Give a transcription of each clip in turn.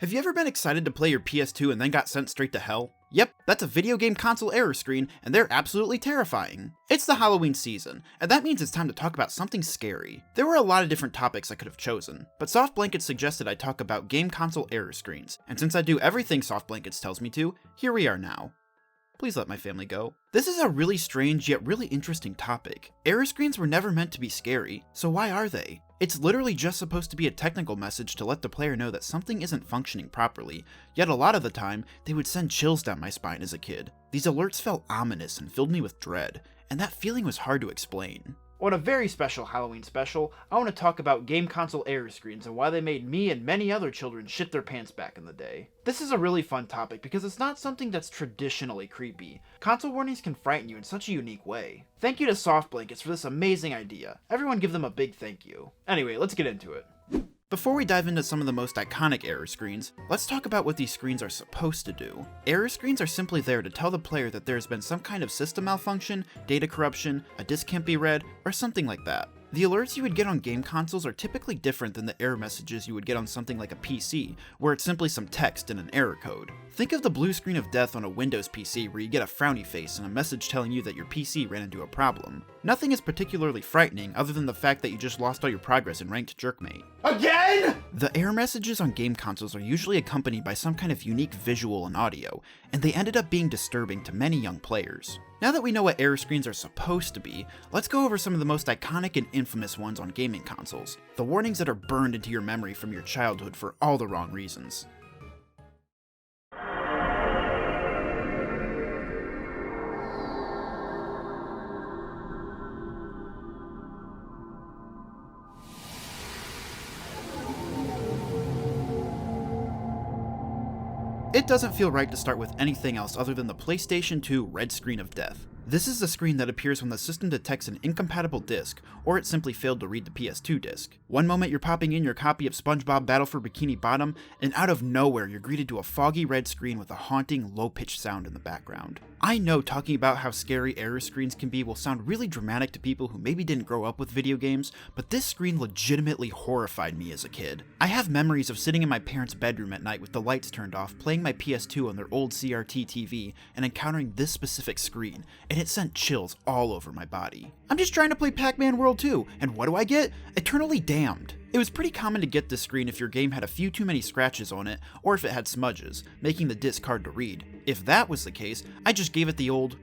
Have you ever been excited to play your PS2 and then got sent straight to hell? Yep, that's a video game console error screen, and they're absolutely terrifying. It's the Halloween season, and that means it's time to talk about something scary. There were a lot of different topics I could have chosen, but Soft Blankets suggested I talk about game console error screens, and since I do everything Soft Blankets tells me to, here we are now. Please let my family go. This is a really strange yet really interesting topic. Error screens were never meant to be scary, so why are they? It's literally just supposed to be a technical message to let the player know that something isn't functioning properly, yet a lot of the time, they would send chills down my spine as a kid. These alerts felt ominous and filled me with dread, and that feeling was hard to explain. On a very special Halloween special, I want to talk about game console error screens and why they made me and many other children shit their pants back in the day. This is a really fun topic because it's not something that's traditionally creepy. Console warnings can frighten you in such a unique way. Thank you to Soft Blankets for this amazing idea. Everyone give them a big thank you. Anyway, let's get into it. Before we dive into some of the most iconic error screens, let's talk about what these screens are supposed to do. Error screens are simply there to tell the player that there has been some kind of system malfunction, data corruption, a disk can't be read, or something like that. The alerts you would get on game consoles are typically different than the error messages you would get on something like a PC, where it's simply some text and an error code. Think of the blue screen of death on a Windows PC where you get a frowny face and a message telling you that your PC ran into a problem. Nothing is particularly frightening other than the fact that you just lost all your progress in Ranked Jerkmate. Again?! The error messages on game consoles are usually accompanied by some kind of unique visual and audio, and they ended up being disturbing to many young players. Now that we know what error screens are supposed to be, let's go over some of the most iconic and infamous ones on gaming consoles. The warnings that are burned into your memory from your childhood for all the wrong reasons. It doesn't feel right to start with anything else other than the PlayStation 2 red screen of death. This is the screen that appears when the system detects an incompatible disc, or it simply failed to read the PS2 disc. One moment you're popping in your copy of SpongeBob Battle for Bikini Bottom, and out of nowhere you're greeted to a foggy red screen with a haunting, low-pitched sound in the background. I know talking about how scary error screens can be will sound really dramatic to people who maybe didn't grow up with video games, but this screen legitimately horrified me as a kid. I have memories of sitting in my parents' bedroom at night with the lights turned off, playing my PS2 on their old CRT TV, and encountering this specific screen, and it sent chills all over my body. I'm just trying to play Pac-Man World 2, and what do I get? Eternally Damned. It was pretty common to get this screen if your game had a few too many scratches on it, or if it had smudges, making the disc hard to read. If that was the case, I just gave it the old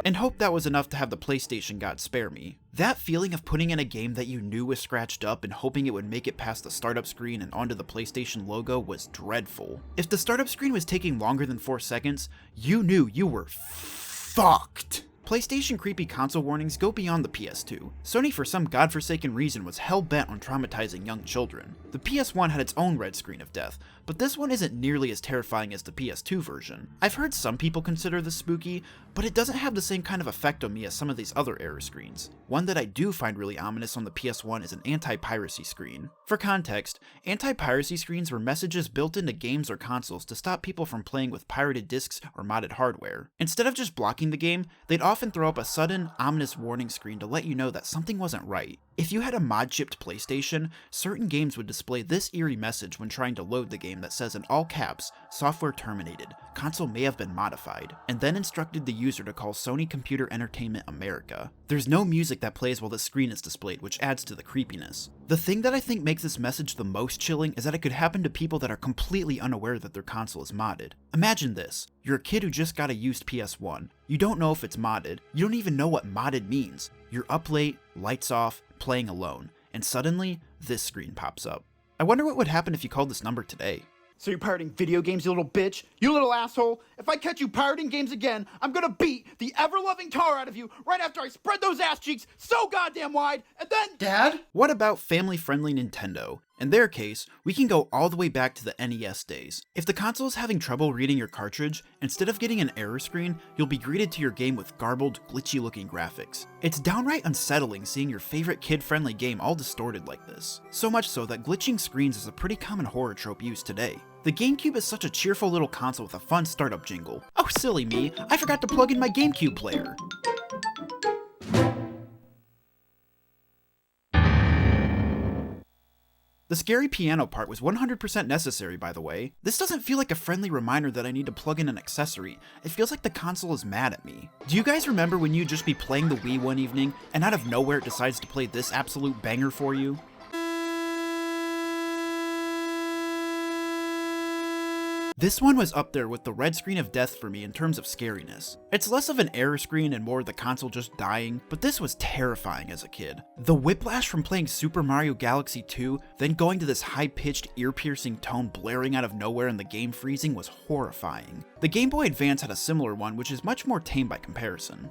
and hoped that was enough to have the PlayStation god spare me. That feeling of putting in a game that you knew was scratched up and hoping it would make it past the startup screen and onto the PlayStation logo was dreadful. If the startup screen was taking longer than 4 seconds, you knew you were fucked. PlayStation creepy console warnings go beyond the PS2. Sony, for some godforsaken reason, was hell-bent on traumatizing young children. The PS1 had its own red screen of death, but this one isn't nearly as terrifying as the PS2 version. I've heard some people consider this spooky, but it doesn't have the same kind of effect on me as some of these other error screens. One that I do find really ominous on the PS1 is an anti-piracy screen. For context, anti-piracy screens were messages built into games or consoles to stop people from playing with pirated discs or modded hardware. Instead of just blocking the game, they'd often throw up a sudden, ominous warning screen to let you know that something wasn't right. If you had a mod-chipped PlayStation, certain games would display this eerie message when trying to load the game that says in all caps, "Software terminated, console may have been modified," and then instructed the user to call Sony Computer Entertainment America. There's no music that plays while the screen is displayed, which adds to the creepiness. The thing that I think makes this message the most chilling is that it could happen to people that are completely unaware that their console is modded. Imagine this. You're a kid who just got a used PS1. You don't know if it's modded. You don't even know what modded means. You're up late, lights off, playing alone, and suddenly, this screen pops up. I wonder what would happen if you called this number today. So you're pirating video games, you little bitch? You little asshole? If I catch you pirating games again, I'm gonna beat the ever-loving tar out of you right after I spread those ass cheeks so goddamn wide, and then— Dad? What about family-friendly Nintendo? In their case, we can go all the way back to the NES days. If the console is having trouble reading your cartridge, instead of getting an error screen, you'll be greeted to your game with garbled, glitchy-looking graphics. It's downright unsettling seeing your favorite kid-friendly game all distorted like this. So much so that glitching screens is a pretty common horror trope used today. The GameCube is such a cheerful little console with a fun startup jingle. Oh, silly me, I forgot to plug in my GameCube player. The scary piano part was 100% necessary, by the way. This doesn't feel like a friendly reminder that I need to plug in an accessory. It feels like the console is mad at me. Do you guys remember when you'd just be playing the Wii one evening, and out of nowhere it decides to play this absolute banger for you? This one was up there with the red screen of death for me in terms of scariness. It's less of an error screen and more the console just dying, but this was terrifying as a kid. The whiplash from playing Super Mario Galaxy 2, then going to this high-pitched, ear-piercing tone blaring out of nowhere and the game freezing was horrifying. The Game Boy Advance had a similar one, which is much more tame by comparison.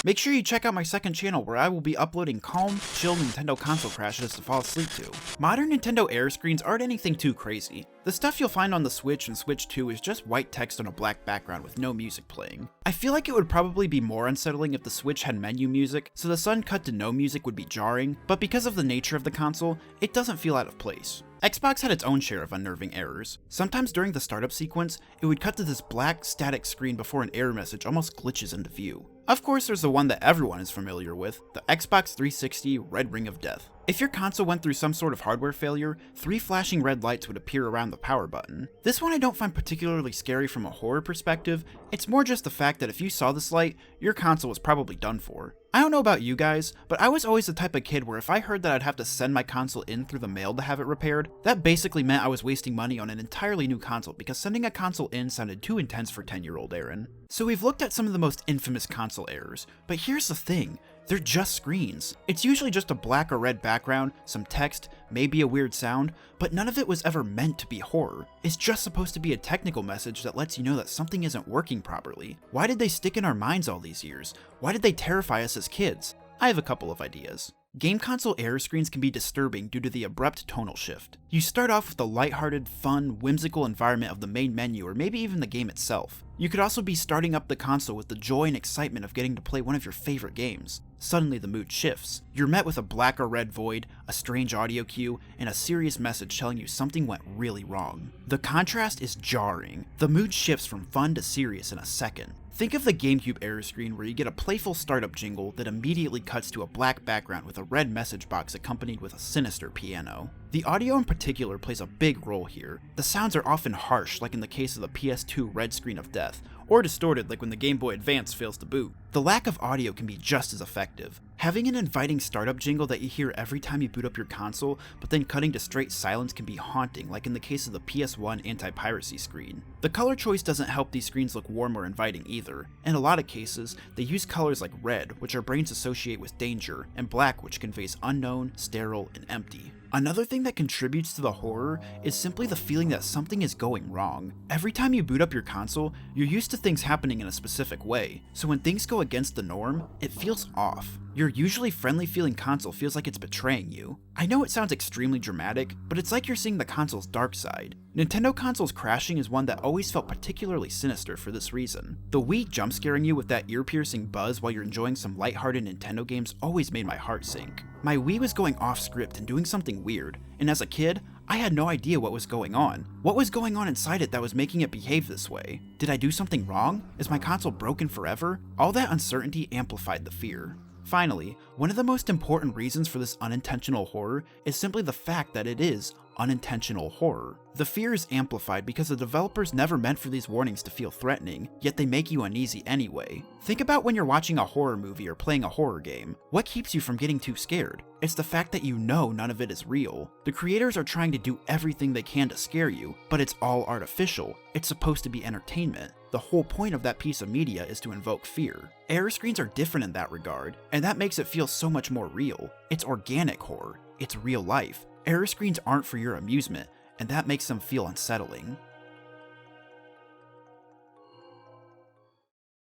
Make sure you check out my second channel where I will be uploading calm, chill Nintendo console crashes to fall asleep to. Modern Nintendo error screens aren't anything too crazy. The stuff you'll find on the Switch and Switch 2 is just white text on a black background with no music playing. I feel like it would probably be more unsettling if the Switch had menu music, so the sudden cut to no music would be jarring, but because of the nature of the console, it doesn't feel out of place. Xbox had its own share of unnerving errors. Sometimes during the startup sequence, it would cut to this black, static screen before an error message almost glitches into view. Of course, there's the one that everyone is familiar with, the Xbox 360 Red Ring of Death. If your console went through some sort of hardware failure, 3 flashing red lights would appear around the power button. This one I don't find particularly scary from a horror perspective, it's more just the fact that if you saw this light, your console was probably done for. I don't know about you guys, but I was always the type of kid where if I heard that I'd have to send my console in through the mail to have it repaired, that basically meant I was wasting money on an entirely new console because sending a console in sounded too intense for 10-year-old Aaron. So we've looked at some of the most infamous console errors, but here's the thing. They're just screens. It's usually just a black or red background, some text, maybe a weird sound, but none of it was ever meant to be horror. It's just supposed to be a technical message that lets you know that something isn't working properly. Why did they stick in our minds all these years? Why did they terrify us as kids? I have a couple of ideas. Game console error screens can be disturbing due to the abrupt tonal shift. You start off with the lighthearted, fun, whimsical environment of the main menu or maybe even the game itself. You could also be starting up the console with the joy and excitement of getting to play one of your favorite games. Suddenly the mood shifts. You're met with a black or red void, a strange audio cue, and a serious message telling you something went really wrong. The contrast is jarring. The mood shifts from fun to serious in a second. Think of the GameCube error screen where you get a playful startup jingle that immediately cuts to a black background with a red message box accompanied with a sinister piano. The audio in particular plays a big role here. The sounds are often harsh, like in the case of the PS2 red screen of death, or distorted like when the Game Boy Advance fails to boot. The lack of audio can be just as effective. Having an inviting startup jingle that you hear every time you boot up your console, but then cutting to straight silence can be haunting, like in the case of the PS1 anti-piracy screen. The color choice doesn't help these screens look warm or inviting either. In a lot of cases, they use colors like red, which our brains associate with danger, and black, which conveys unknown, sterile, and empty. Another thing that contributes to the horror is simply the feeling that something is going wrong. Every time you boot up your console, you're used to things happening in a specific way, so when things go against the norm, it feels off. Your usually friendly feeling console feels like it's betraying you. I know it sounds extremely dramatic, but it's like you're seeing the console's dark side. Nintendo consoles crashing is one that always felt particularly sinister for this reason. The Wii jump scaring you with that ear-piercing buzz while you're enjoying some lighthearted Nintendo games always made my heart sink. My Wii was going off script and doing something weird, and as a kid, I had no idea what was going on. What was going on inside it that was making it behave this way? Did I do something wrong? Is my console broken forever? All that uncertainty amplified the fear. Finally, one of the most important reasons for this unintentional horror is simply the fact that it is unintentional horror. The fear is amplified because the developers never meant for these warnings to feel threatening, yet they make you uneasy anyway. Think about when you're watching a horror movie or playing a horror game. What keeps you from getting too scared? It's the fact that you know none of it is real. The creators are trying to do everything they can to scare you, but it's all artificial. It's supposed to be entertainment. The whole point of that piece of media is to invoke fear. Error screens are different in that regard, and that makes it feel so much more real. It's organic horror. It's real life. Error screens aren't for your amusement, and that makes them feel unsettling.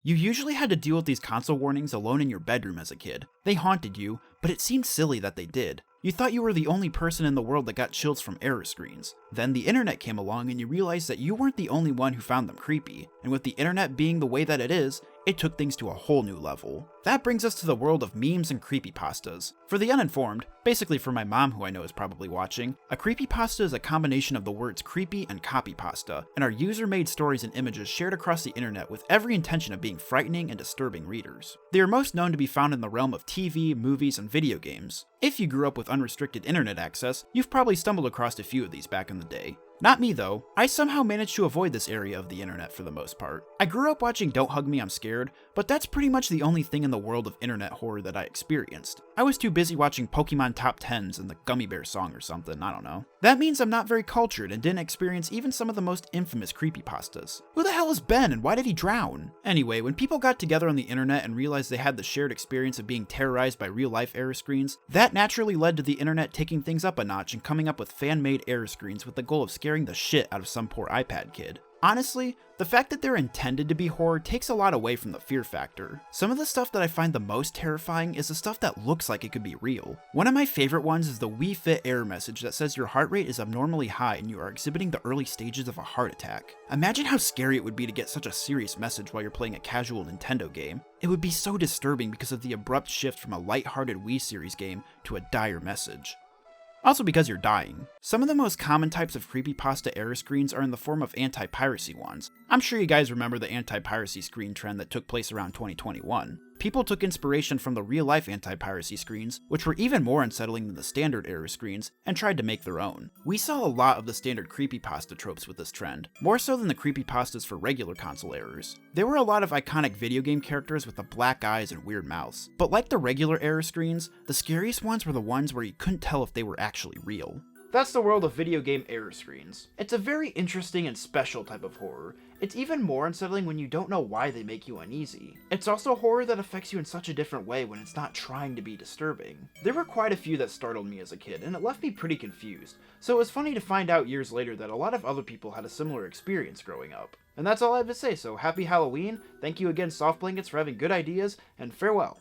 You usually had to deal with these console warnings alone in your bedroom as a kid. They haunted you, but it seemed silly that they did. You thought you were the only person in the world that got chills from error screens. Then the internet came along and you realized that you weren't the only one who found them creepy. And with the internet being the way that it is, It took things to a whole new level. That brings us to the world of memes and creepypastas. For the uninformed, basically for my mom who I know is probably watching, a creepypasta is a combination of the words creepy and copypasta, and are user-made stories and images shared across the internet with every intention of being frightening and disturbing readers. They are most known to be found in the realm of TV, movies, and video games. If you grew up with unrestricted internet access, you've probably stumbled across a few of these back in the day. Not me though. I somehow managed to avoid this area of the internet for the most part. I grew up watching Don't Hug Me, I'm Scared, but that's pretty much the only thing in the world of internet horror that I experienced. I was too busy watching Pokémon Top 10s and the Gummy Bear song or something, I don't know. That means I'm not very cultured and didn't experience even some of the most infamous creepypastas. Who the hell is Ben and why did he drown? Anyway, when people got together on the internet and realized they had the shared experience of being terrorized by real-life error screens, that naturally led to the internet taking things up a notch and coming up with fan-made error screens with the goal of scaring the shit out of some poor iPad kid. Honestly, the fact that they're intended to be horror takes a lot away from the fear factor. Some of the stuff that I find the most terrifying is the stuff that looks like it could be real. One of my favorite ones is the Wii Fit error message that says your heart rate is abnormally high and you are exhibiting the early stages of a heart attack. Imagine how scary it would be to get such a serious message while you're playing a casual Nintendo game. It would be so disturbing because of the abrupt shift from a lighthearted Wii series game to a dire message. Also because you're dying. Some of the most common types of creepypasta error screens are in the form of anti-piracy ones. I'm sure you guys remember the anti-piracy screen trend that took place around 2021. People took inspiration from the real-life anti-piracy screens, which were even more unsettling than the standard error screens, and tried to make their own. We saw a lot of the standard creepypasta tropes with this trend, more so than the creepypastas for regular console errors. There were a lot of iconic video game characters with the black eyes and weird mouths, but like the regular error screens, the scariest ones were the ones where you couldn't tell if they were actually real. That's the world of video game error screens. It's a very interesting and special type of horror. It's even more unsettling when you don't know why they make you uneasy. It's also horror that affects you in such a different way when it's not trying to be disturbing. There were quite a few that startled me as a kid, and it left me pretty confused, so it was funny to find out years later that a lot of other people had a similar experience growing up. And that's all I have to say, so happy Halloween, thank you again Soft Blankets for having good ideas, and farewell.